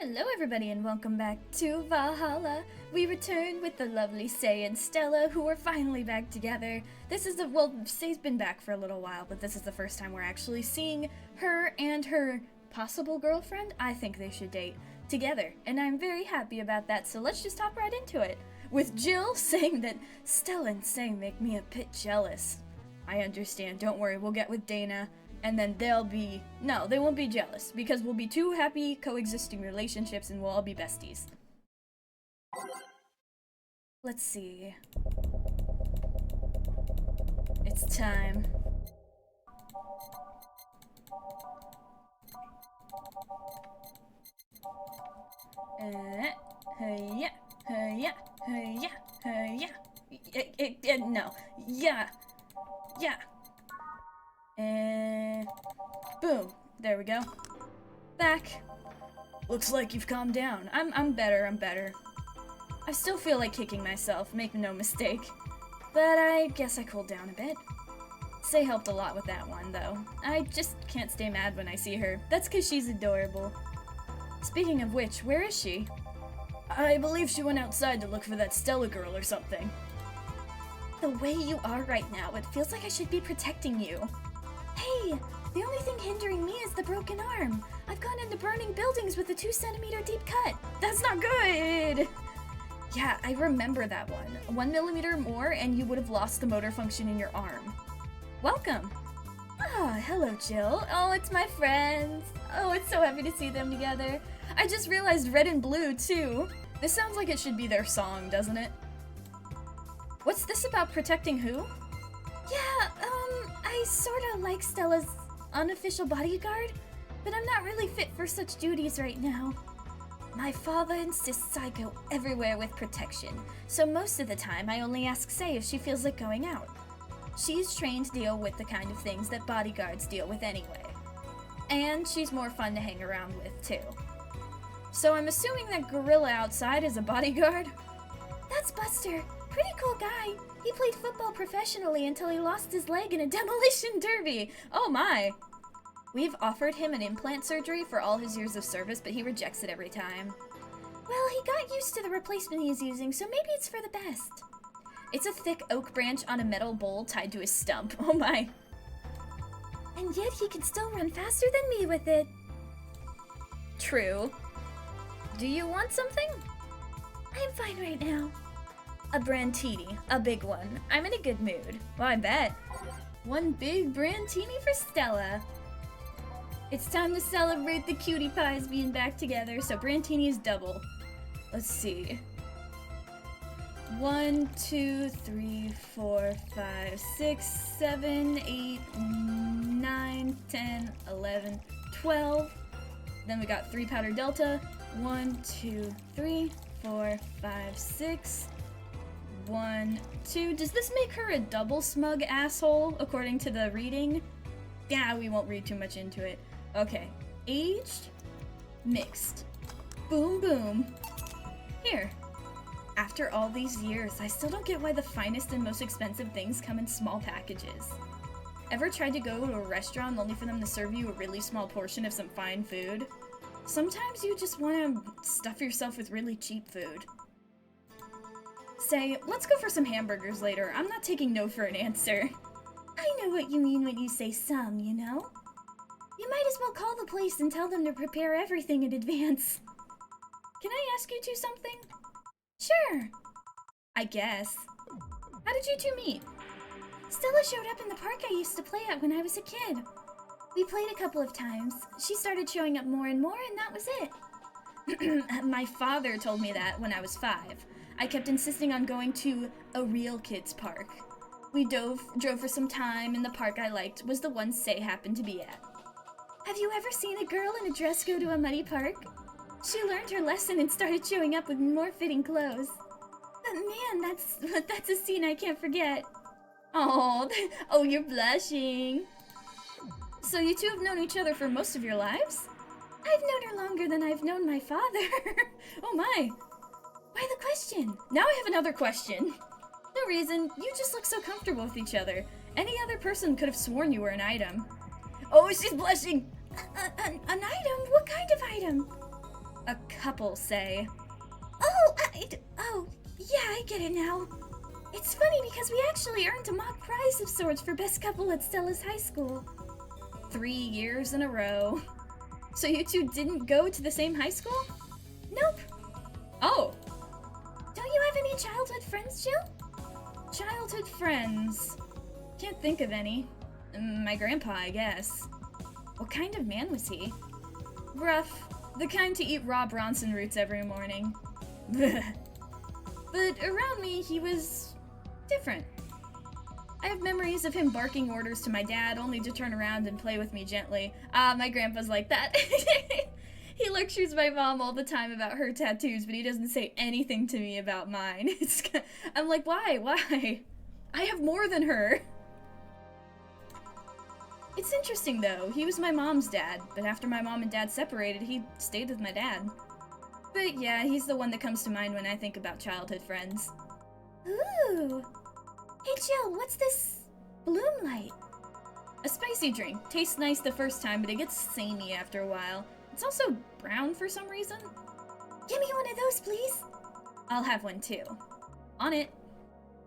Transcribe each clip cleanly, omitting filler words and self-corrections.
Hello everybody and welcome back to Valhalla. We returned with the lovely Say and Stella, who are finally back together. Say's been back for a little while, but this is the first time we're actually seeing her and her possible girlfriend. I think they should date together, and I'm very happy about that, so let's just hop right into it. With Jill saying that Stella and Say make me a bit jealous. I understand, don't worry, we'll get with Dana. And then they won't be jealous, because we'll be two happy coexisting relationships and we'll all be besties. Let's see. It's time. No. Yeah. And boom. There we go. Back. Looks like you've calmed down. I'm better. I still feel like kicking myself, make no mistake. But I guess I cooled down a bit. Say helped a lot with that one, though. I just can't stay mad when I see her. That's 'cause she's adorable. Speaking of which, where is she? I believe she went outside to look for that Stella girl or something. The way you are right now, it feels like I should be protecting you. Hey, the only thing hindering me is the broken arm. I've gone into burning buildings with a 2-centimeter deep cut. That's not good! Yeah, I remember that one. 1 millimeter more and you would have lost the motor function in your arm. Welcome! Ah, hello Jill. Oh, it's my friends. Oh, it's so happy to see them together. I just realized red and blue, too. This sounds like it should be their song, doesn't it? What's this about protecting who? Yeah, I sorta like Stella's unofficial bodyguard, but I'm not really fit for such duties right now. My father insists I go everywhere with protection, so most of the time I only ask Say if she feels like going out. She's trained to deal with the kind of things that bodyguards deal with anyway. And she's more fun to hang around with, too. So I'm assuming that gorilla outside is a bodyguard? That's Buster. Pretty cool guy. He played football professionally until he lost his leg in a demolition derby. Oh my. We've offered him an implant surgery for all his years of service, but he rejects it every time. Well, he got used to the replacement he's using, so maybe it's for the best. It's a thick oak branch on a metal bowl tied to his stump. Oh my. And yet he can still run faster than me with it. True. Do you want something? I'm fine right now. A brandtini, a big one. I'm in a good mood. Well, I bet. One big brandtini for Stella. It's time to celebrate the Cutie-Pies being back together, so brandtini is double. Let's see. 1, 2, 3, 4, 5, 6, 7, 8, 9, 10, 11, 12. Then we got 3 powder delta. 1, 2, 3, 4, 5, 6. 1, 2. Does this make her a double smug asshole, according to the reading? Yeah, we won't read too much into it. Okay. Aged. Mixed. Boom, boom. Here. After all these years, I still don't get why the finest and most expensive things come in small packages. Ever tried to go to a restaurant only for them to serve you a really small portion of some fine food? Sometimes you just want to stuff yourself with really cheap food. Say, let's go for some hamburgers later. I'm not taking no for an answer. I know what you mean when you say some, you know? You might as well call the place and tell them to prepare everything in advance. Can I ask you two something? Sure. I guess. How did you two meet? Stella showed up in the park I used to play at when I was a kid. We played a couple of times. She started showing up more and more, and that was it. My father told me that when I was 5. I kept insisting on going to a real kids' park. We drove for some time, and the park I liked was the one Say happened to be at. Have you ever seen a girl in a dress go to a muddy park? She learned her lesson and started showing up with more fitting clothes. But man, that's a scene I can't forget. Oh, you're blushing. So you two have known each other for most of your lives? I've known her longer than I've known my father. Oh my. Why the question? Now I have another question. No reason, you just look so comfortable with each other. Any other person could have sworn you were an item. Oh, she's blushing! An item? What kind of item? A couple, say. Oh, yeah, I get it now. It's funny because we actually earned a mock prize of sorts for best couple at Stella's high school. 3 years in a row. So you two didn't go to the same high school? Nope. Oh. Don't you have any childhood friends, Jill? Childhood friends. Can't think of any. My grandpa, I guess. What kind of man was he? Rough. The kind to eat raw Bronson roots every morning. But around me, he was different. I have memories of him barking orders to my dad, only to turn around and play with me gently. My grandpa's like that. He lectures my mom all the time about her tattoos, but he doesn't say anything to me about mine. I'm like, why? I have more than her. It's interesting though, he was my mom's dad, but after my mom and dad separated, he stayed with my dad. But yeah, he's the one that comes to mind when I think about childhood friends. Ooh. Hey Jill, what's this bloom light? A spicy drink. Tastes nice the first time, but it gets samey after a while. It's also brown for some reason. Give me one of those, please. I'll have one too. On it.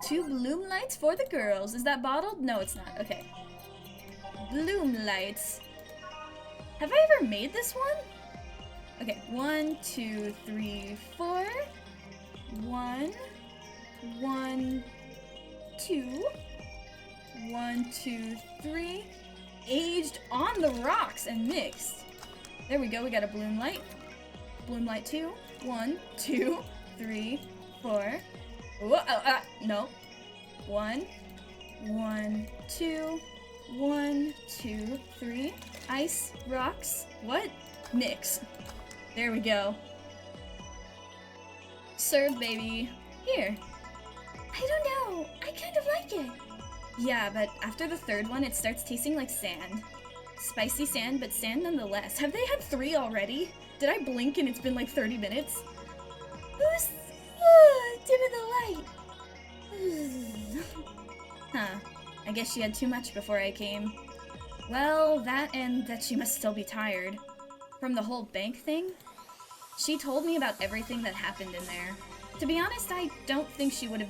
2 bloom lights for the girls. Is that bottled? No, it's not. Okay. Bloom lights. Have I ever made this one? Okay, 1, 2, 3, 4. 1, 1, 2. 1, 2, 3. Aged on the rocks and mixed. There we go, we got a bloom light. Bloom light 2. 1, 2, 3, 4. No. 1, 1, 2. 1, 2, 3. Ice, rocks. What? Mix. There we go. Serve, baby. Here. I don't know. I kind of like it. Yeah, but after the third one, it starts tasting like sand. Spicy sand, but sand nonetheless. Have they had 3 already? Did I blink and it's been like 30 minutes? Who's... dimming the light. Huh. I guess she had too much before I came. Well, that and that she must still be tired. From the whole bank thing? She told me about everything that happened in there. To be honest, I don't think I would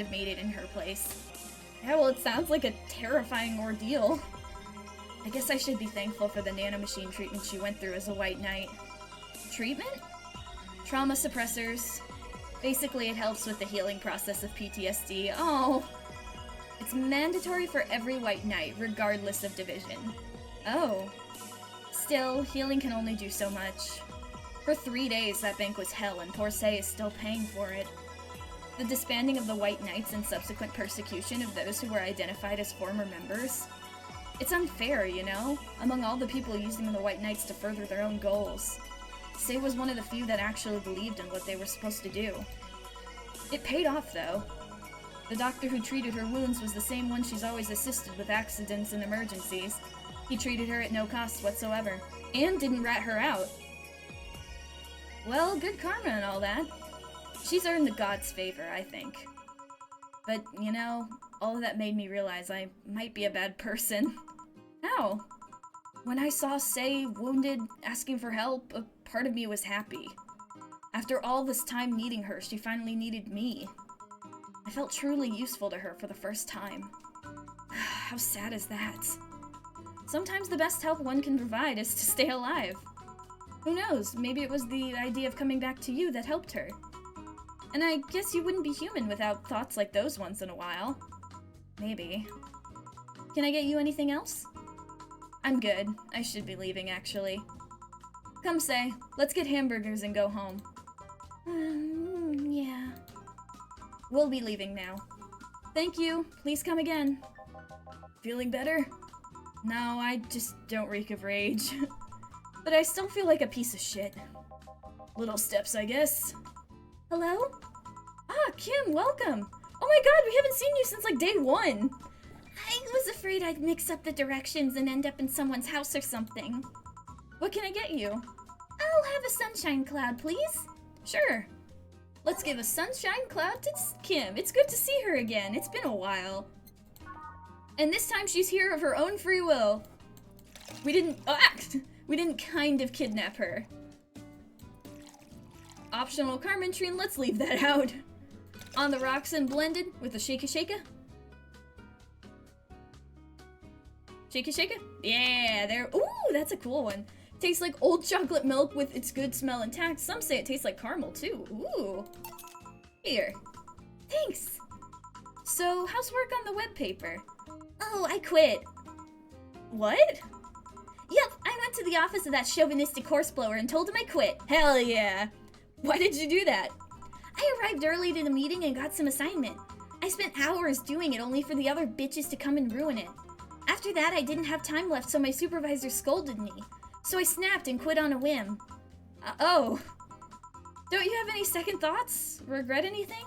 have made it in her place. Yeah, well, it sounds like a terrifying ordeal. I guess I should be thankful for the nanomachine treatment she went through as a white knight. Treatment? Trauma suppressors. Basically, it helps with the healing process of PTSD. Oh! It's mandatory for every white knight, regardless of division. Oh. Still, healing can only do so much. For 3 days, that bank was hell, and poor Say is still paying for it. The disbanding of the White Knights and subsequent persecution of those who were identified as former members. It's unfair, you know, among all the people using the White Knights to further their own goals. Say was one of the few that actually believed in what they were supposed to do. It paid off, though. The doctor who treated her wounds was the same one she's always assisted with accidents and emergencies. He treated her at no cost whatsoever, and didn't rat her out. Well, good karma and all that. She's earned the gods' favor, I think. But, you know, all of that made me realize I might be a bad person. How? When I saw Say wounded, asking for help, a part of me was happy. After all this time needing her, she finally needed me. I felt truly useful to her for the first time. How sad is that? Sometimes the best help one can provide is to stay alive. Who knows, maybe it was the idea of coming back to you that helped her. And I guess you wouldn't be human without thoughts like those once in a while. Maybe. Can I get you anything else? I'm good. I should be leaving, actually. Come, Say. Let's get hamburgers and go home. Yeah. We'll be leaving now. Thank you. Please come again. Feeling better? No, I just don't reek of rage. But I still feel like a piece of shit. Little steps, I guess. Hello? Ah, Kim, welcome! Oh my god, we haven't seen you since like day 1! I was afraid I'd mix up the directions and end up in someone's house or something. What can I get you? I'll have a sunshine cloud, please. Sure. Let's give a sunshine cloud to Kim. It's good to see her again. It's been a while. And this time she's here of her own free will. We didn't kind of kidnap her. optional Carmen tree, and let's leave that out. On the rocks and blended with a shaka. Shaka? Yeah, there. Ooh, that's a cool one. Tastes like old chocolate milk with its good smell intact. Some say it tastes like caramel too. Ooh. Here. Thanks. So, how's work on the web paper? Oh, I quit. What? Yep, I went to the office of that chauvinistic horseblower and told him I quit. Hell yeah. Why did you do that? I arrived early to the meeting and got some assignment. I spent hours doing it only for the other bitches to come and ruin it. After that, I didn't have time left, so my supervisor scolded me. So I snapped and quit on a whim. Oh. Don't you have any second thoughts? Regret anything?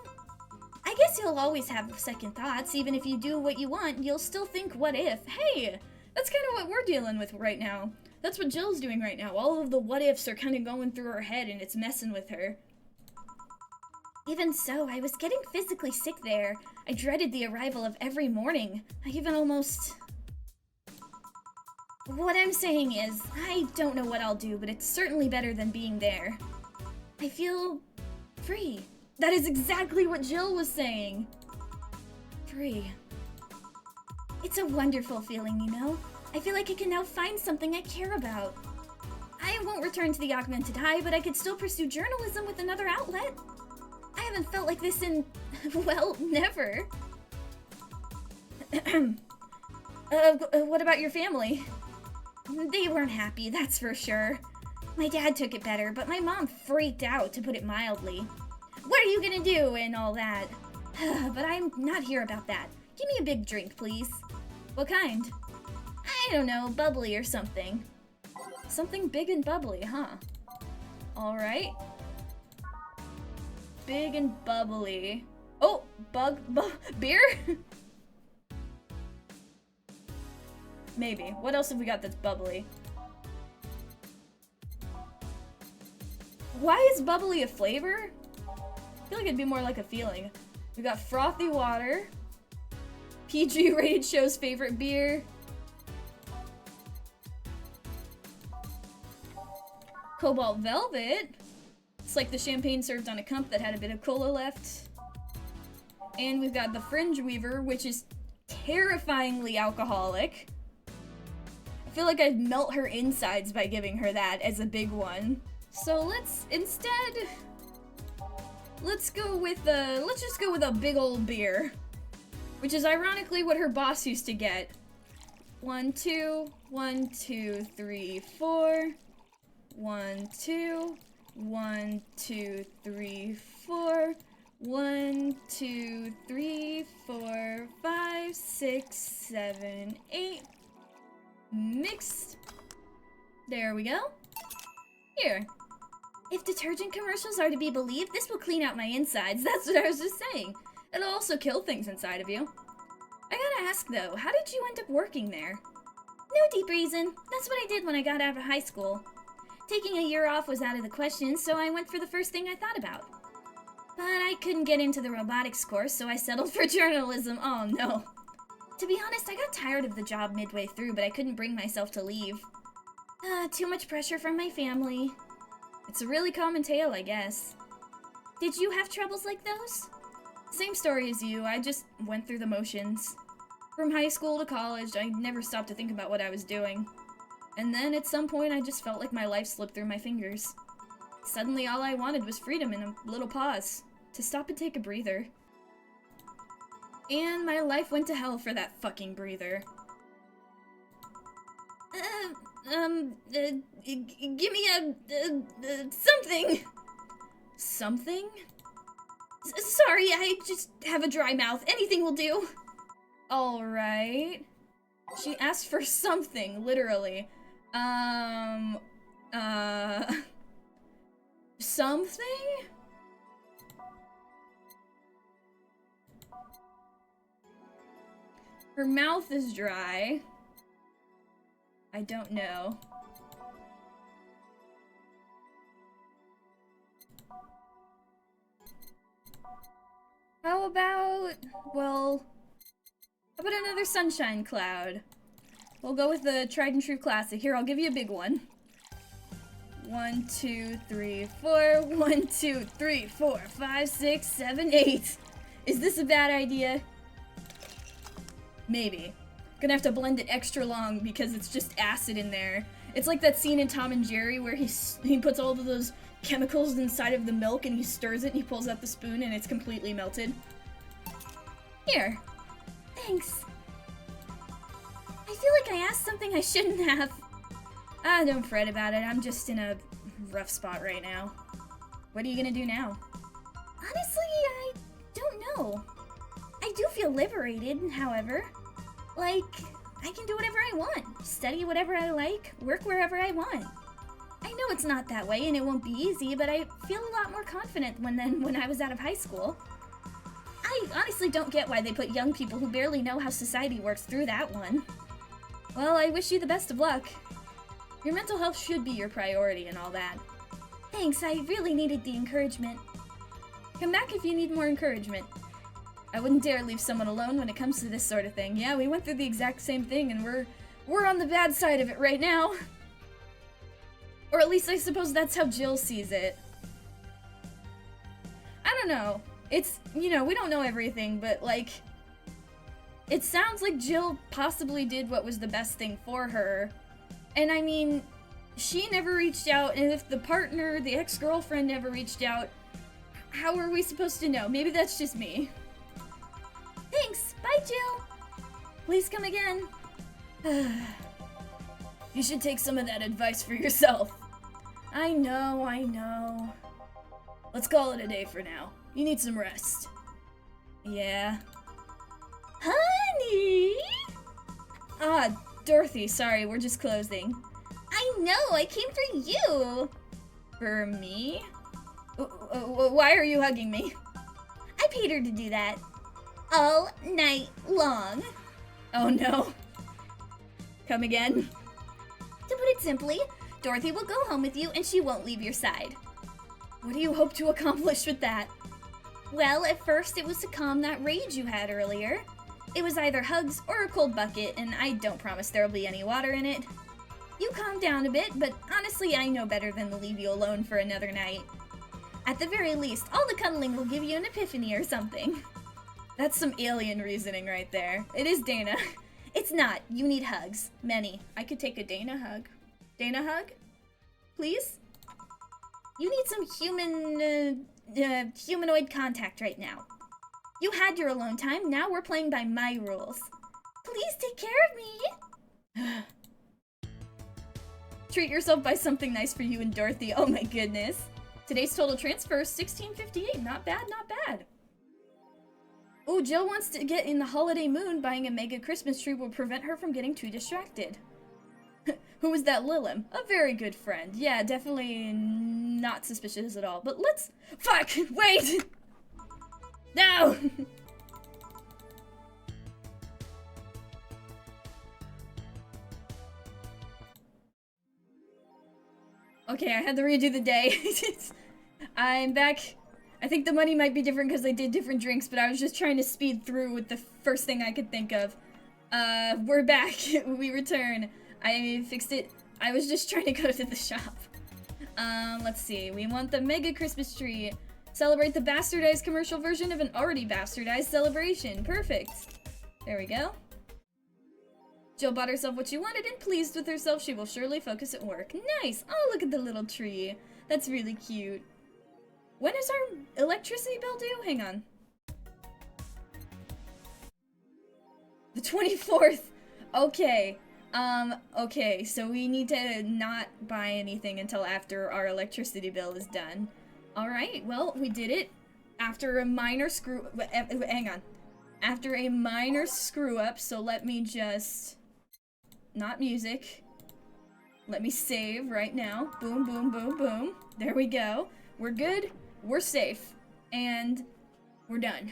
I guess you'll always have second thoughts. Even if you do what you want, you'll still think, what if? Hey, that's kind of what we're dealing with right now. That's what Jill's doing right now. All of the what ifs are kind of going through her head and it's messing with her. Even so, I was getting physically sick there. I dreaded the arrival of every morning. I even almost... What I'm saying is, I don't know what I'll do, but it's certainly better than being there. I feel free. That is exactly what Jill was saying. Free. It's a wonderful feeling, you know? I feel like I can now find something I care about. I won't return to the Augmented Eye, but I could still pursue journalism with another outlet. I haven't felt like this in, well, never. What about your family? They weren't happy, that's for sure. My dad took it better, but my mom freaked out, to put it mildly. What are you gonna do and all that? But I'm not here about that. Give me a big drink, please. What kind? I don't know, bubbly or something. Something big and bubbly, huh? Alright. Big and bubbly. Oh, beer? Maybe. What else have we got that's bubbly? Why is bubbly a flavor? I feel like it'd be more like a feeling. We got frothy water. PG rated show's favorite beer. Cobalt Velvet. It's like the champagne served on a cup that had a bit of cola left. And we've got the Fringe Weaver, which is terrifyingly alcoholic. I feel like I'd melt her insides by giving her that as a big one. So let's go with let's just go with a big old beer. Which is ironically what her boss used to get. 1, 2, 1, 2, 3, 4. 1, 2, 1, 2, 3, 4. 1, 2, 3, 4, 5, 6, 7, 8. Mixed. There we go. Here. If detergent commercials are to be believed, this will clean out my insides. That's what I was just saying. It'll also kill things inside of you. I gotta ask though, how did you end up working there? No deep reason. That's what I did when I got out of high school. Taking a year off was out of the question, so I went for the first thing I thought about. But I couldn't get into the robotics course, so I settled for journalism. Oh no. To be honest, I got tired of the job midway through, but I couldn't bring myself to leave. Too much pressure from my family. It's a really common tale, I guess. Did you have troubles like those? Same story as you, I just went through the motions. From high school to college, I never stopped to think about what I was doing. And then at some point, I just felt like my life slipped through my fingers. Suddenly, all I wanted was freedom and a little pause. To stop and take a breather. And my life went to hell for that fucking breather. Give me something. Something? Sorry, I just have a dry mouth. Anything will do. Alright. She asked for something, literally. Something? Her mouth is dry. I don't know. How about, well, how about another sunshine cloud? We'll go with the tried and true classic. Here, I'll give you a big one. 1, 2, 3, 4. 1, 2, 3, 4, 5, 6, 7, 8. Is this a bad idea? Maybe. Gonna have to blend it extra long because it's just acid in there. It's like that scene in Tom and Jerry where he puts all of those chemicals inside of the milk and he stirs it and he pulls out the spoon and it's completely melted. Here. Thanks. I feel like I asked something I shouldn't have. Ah, don't fret about it. I'm just in a rough spot right now. What are you gonna do now? Honestly, I don't know. I do feel liberated, however. Like, I can do whatever I want, study whatever I like, work wherever I want. I know it's not that way and it won't be easy, but I feel a lot more confident than when I was out of high school. I honestly don't get why they put young people who barely know how society works through that one. Well, I wish you the best of luck. Your mental health should be your priority and all that. Thanks, I really needed the encouragement. Come back if you need more encouragement. I wouldn't dare leave someone alone when it comes to this sort of thing. Yeah, we went through the exact same thing and we're on the bad side of it right now. Or at least I suppose that's how Jill sees it. I don't know. It's, you know, we don't know everything, but like, it sounds like Jill possibly did what was the best thing for her. And I mean, she never reached out, and if the partner, the ex-girlfriend never reached out, how are we supposed to know? Maybe that's just me. Thanks! Bye, Jill! Please come again. You should take some of that advice for yourself. I know. Let's call it a day for now. You need some rest. Yeah. Honey! Ah, Dorothy, sorry, we're just closing. I know, I came for you! For me? Why are you hugging me? I paid her to do that. All night long. Oh no. Come again? To put it simply, Dorothy will go home with you and she won't leave your side. What do you hope to accomplish with that? Well, at first it was to calm that rage you had earlier. It was either hugs or a cold bucket, and I don't promise there'll be any water in it. You calmed down a bit, but honestly I know better than to leave you alone for another night. At the very least, all the cuddling will give you an epiphany or something. That's some alien reasoning right there. It is Dana. It's not. You need hugs. Many. I could take a Dana hug. Dana hug? Please? You need some humanoid contact right now. You had your alone time, now we're playing by my rules. Please take care of me! Treat yourself by something nice for you and Dorothy. Oh my goodness. Today's total transfer is 1658. Not bad, not bad. Oh, Jill wants to get in the holiday mood. Buying a mega Christmas tree will prevent her from getting too distracted. Who is that Lilim? A very good friend. Yeah, definitely not suspicious at all. But let's... Fuck! Wait! No! Okay, I had to redo the day. I'm back. I think the money might be different because I did different drinks, but I was just trying to speed through with the first thing I could think of. We're back. We return. I fixed it. I was just trying to go to the shop. Let's see. We want the mega Christmas tree. Celebrate the bastardized commercial version of an already bastardized celebration. Perfect. There we go. Jill bought herself what she wanted and pleased with herself, she will surely focus at work. Nice! Oh, look at the little tree. That's really cute. When is our electricity bill due? Hang on. The 24th! Okay. Okay, so we need to not buy anything until after our electricity bill is done. Alright, well, we did it. After a minor hang on. After a minor screw up, so let me just... Not music. Let me save right now. Boom, boom, boom, boom. There we go. We're good. We're safe. And we're done.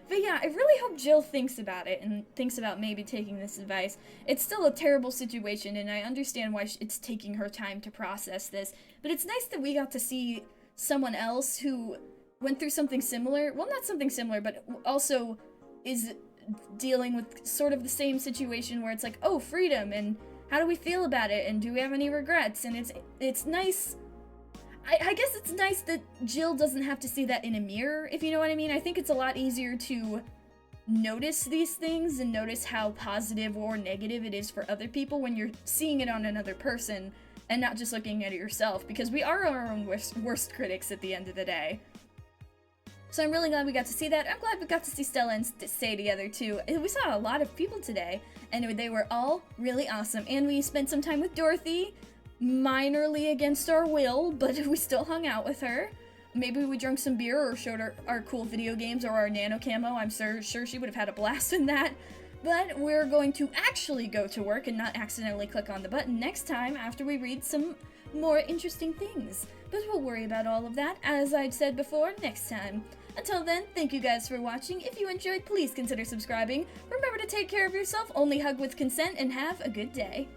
But yeah, I really hope Jill thinks about it and thinks about maybe taking this advice. It's still a terrible situation, and I understand why it's taking her time to process this. But it's nice that we got to see someone else who went through something similar. Well, not something similar, but also is dealing with sort of the same situation where it's like, oh, freedom, and how do we feel about it, and do we have any regrets? And it's nice. I guess it's nice that Jill doesn't have to see that in a mirror, if you know what I mean. I think it's a lot easier to notice these things and notice how positive or negative it is for other people when you're seeing it on another person and not just looking at it yourself, because we are our own worst critics at the end of the day. So I'm really glad we got to see that. I'm glad we got to see Stella and Stay together too. We saw a lot of people today, and they were all really awesome. And we spent some time with Dorothy, minorly against our will, but we still hung out with her. Maybe we drank some beer or showed our cool video games or our nano camo. I'm sure she would have had a blast in that. But we're going to actually go to work and not accidentally click on the button next time after we read some more interesting things. But we'll worry about all of that, as I'd said before, next time. Until then, thank you guys for watching. If you enjoyed, please consider subscribing. Remember to take care of yourself, only hug with consent, and have a good day.